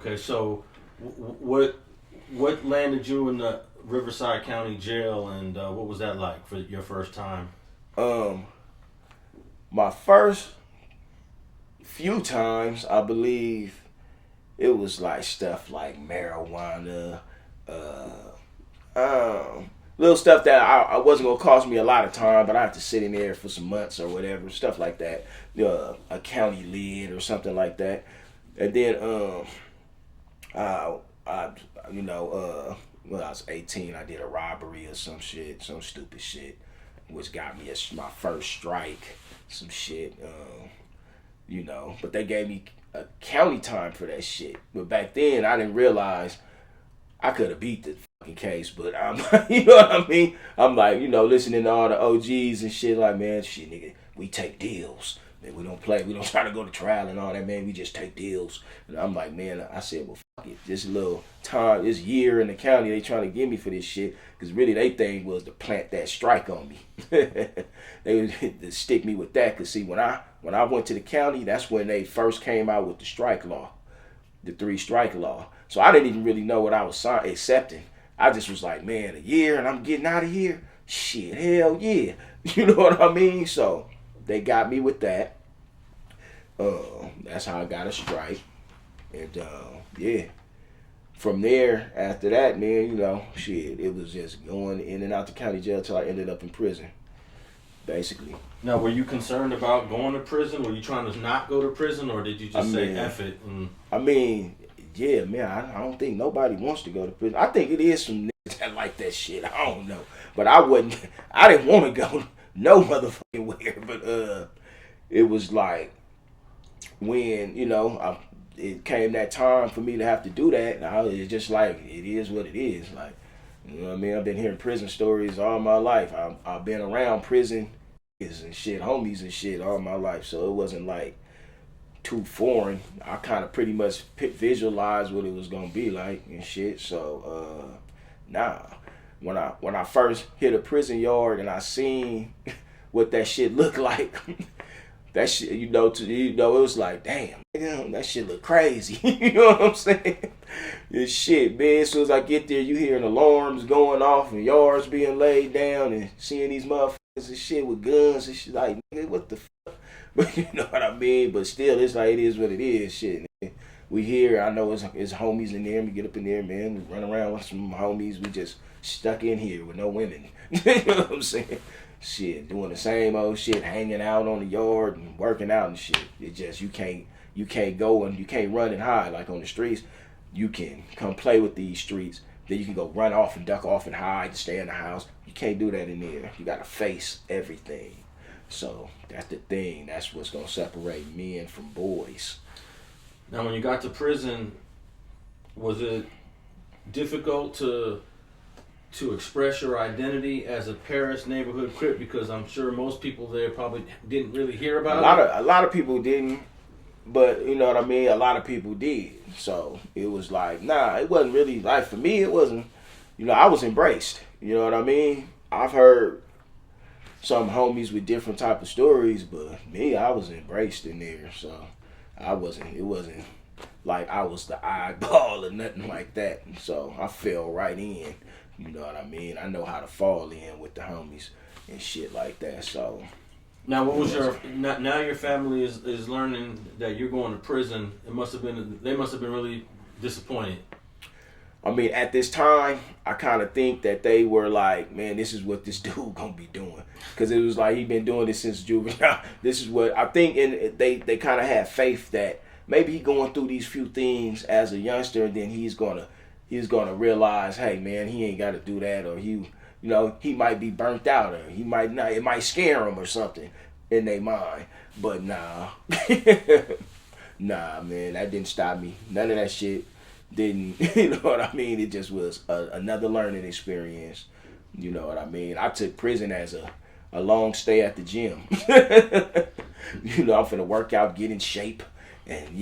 Okay, so what landed you in the Riverside County Jail, and what was that like for your first time? My first few times, I believe it was like stuff like marijuana, little stuff that I wasn't gonna cost me a lot of time, but I had to sit in there for some months or whatever, stuff like that. A county lid or something like that, and then I when I was 18, I did a robbery or some shit, some stupid shit, which got me my first strike, some shit. But they gave me a county time for that shit. But back then, I didn't realize I could have beat the fucking case. But I'm, you know what I mean? I'm like, listening to all the OGs and shit, like, man, shit, nigga, we take deals. Man, we don't play. We don't try to go to trial and all that, man. We just take deals. And I'm like, man, I said, well, fuck it. This little time, this year in the county, they trying to get me for this shit. Because really, they thing was to plant that strike on me. They would to stick me with that. Because see, when I went to the county, that's when they first came out with the strike law, the 3 strike law. So I didn't even really know what I was accepting. I just was like, man, a year and I'm getting out of here? Shit, hell yeah. You know what I mean? So they got me with that. That's how I got a strike. And yeah. From there, after that, man, shit, it was just going in and out the county jail till I ended up in prison, basically. Now, were you concerned about going to prison? Were you trying to not go to prison, or did you just say F it? Yeah, man, I don't think nobody wants to go to prison. I think it is some niggas that like that shit. I don't know. But I didn't want to go no motherfucking where. But it was like when, it came that time for me to have to do that. It's just like, it is what it is. Like, you know what I mean? I've been hearing prison stories all my life. I've been around prison and shit, homies and shit all my life. So it wasn't like too foreign. I kind of pretty much visualized what it was going to be like and shit. So, when I first hit a prison yard and I seen what that shit looked like, that shit, it was like, damn, nigga, that shit look crazy. You know what I'm saying? This shit, man, as soon as I get there, you hearing alarms going off and yards being laid down and seeing these motherfuckers and shit with guns and shit, like, nigga, what the fuck? But you know what I mean? But still, it's like, it is what it is, shit. Nigga. We here, I know it's homies in there, we get up in there, man, we run around with some homies, we just stuck in here with no women. You know what I'm saying? Shit, doing the same old shit, hanging out on the yard and working out and shit. It just, you can't go and you can't run and hide like on the streets. You can come play with these streets, then you can go run off and duck off and hide and stay in the house. You can't do that in there. You gotta face everything. So that's the thing. That's what's gonna separate men from boys. Now, when you got to prison, was it difficult to express your identity as a Perris neighborhood Crip? Because I'm sure most people there probably didn't really hear about it. A lot of people didn't, but you know what I mean? A lot of people did. So it was like, it wasn't really, like for me, it wasn't, I was embraced. You know what I mean? I've heard some homies with different type of stories, but me, I was embraced in there. So it wasn't like I was the eyeball or nothing like that. So I fell right in. You know what I mean? I know how to fall in with the homies and shit like that. So now, what was now your family is learning that you're going to prison. They must have been really disappointed. I mean, at this time, I kind of think that they were like, man, this is what this dude gonna be doing, because it was like he been doing this since juvenile. This is what I think, and they kind of had faith that maybe he going through these few things as a youngster, and then he's gonna realize, hey man, he ain't got to do that, or he might be burnt out, or he might not. It might scare him or something in their mind. But nah, man, that didn't stop me. None of that shit didn't. You know what I mean? It just was another learning experience. You know what I mean? I took prison as a long stay at the gym. I'm finna work out, get in shape, and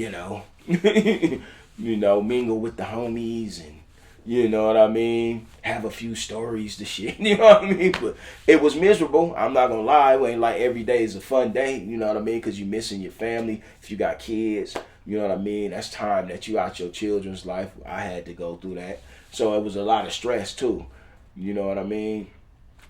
mingle with the homies, and you know what I mean, have a few stories to shit, you know what I mean? But it was miserable, I'm not gonna lie. It ain't like every day is a fun day, you know what I mean, because you missing your family if you got kids. You know what I mean? That's time that you out your children's life. I had to go through that. So it was a lot of stress too. You know what I mean?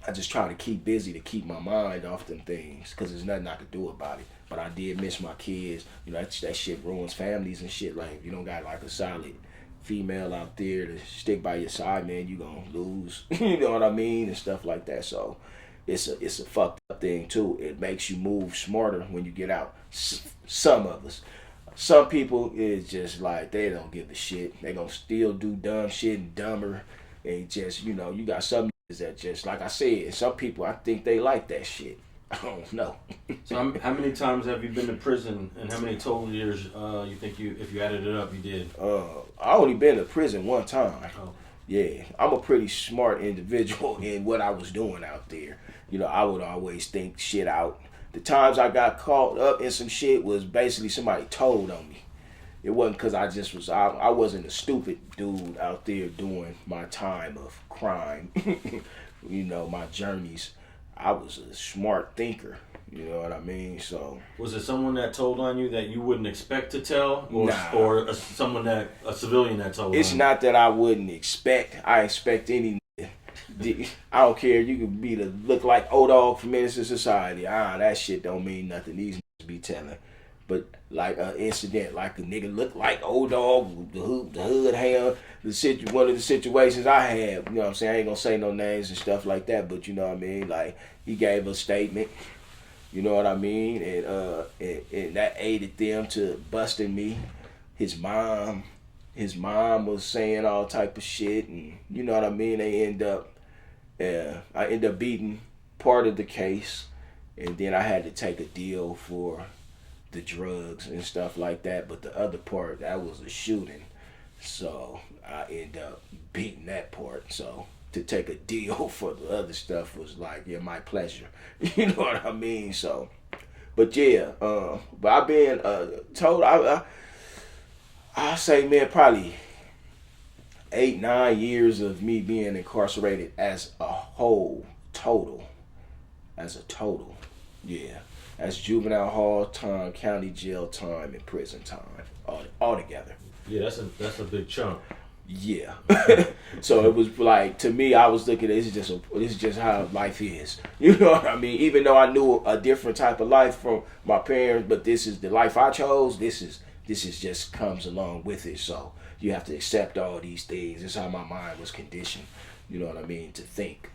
I just try to keep busy to keep my mind off them things because there's nothing I could do about it. But I did miss my kids. You know, that shit ruins families and shit. Like, if you don't got like a solid female out there to stick by your side, man, you gonna lose. You know what I mean? And stuff like that. So it's a fucked up thing too. It makes you move smarter when you get out. Some of us. Some people is just like, they don't give a shit. They gonna still do dumb shit and dumber. And just, you know, you got some that just, like I said, some people, I think they like that shit. I don't know. So how many times have you been to prison, and how many total years you think if you added it up, you did? I only been to prison one time. Oh. Yeah, I'm a pretty smart individual in what I was doing out there. You know, I would always think shit out. The times I got caught up in some shit was basically somebody told on me. It wasn't because I wasn't a stupid dude out there doing my time of crime, you know, my journeys. I was a smart thinker, you know what I mean? So was it someone that told on you that you wouldn't expect to tell, or nah. a civilian that told? It's on not that I wouldn't expect. I expect any. I don't care. You could look like O-Dog from Menace to Society. That shit don't mean nothing. These niggas be telling. But like an incident, like a nigga look like O-Dog, the hood hand, one of the situations I had, you know what I'm saying? I ain't gonna say no names and stuff like that, but you know what I mean? Like, he gave a statement, you know what I mean? And that aided them to busting me. His mom was saying all type of shit, and you know what I mean? I end up beating part of the case, and then I had to take a deal for the drugs and stuff like that, but the other part, that was a shooting, so I end up beating that part. So to take a deal for the other stuff was like, yeah, my pleasure. You know what I mean? So, but yeah, but I've been told, I say, man, probably 8-9 years of me being incarcerated as a whole, as a total, yeah. That's juvenile hall time, county jail time, and prison time, all together. Yeah, that's a big chunk. Yeah. So it was like, to me, I was looking at this is just how life is. You know what I mean? Even though I knew a different type of life from my parents, but this is the life I chose. This is just comes along with it. So you have to accept all these things. That's how my mind was conditioned. You know what I mean? To think.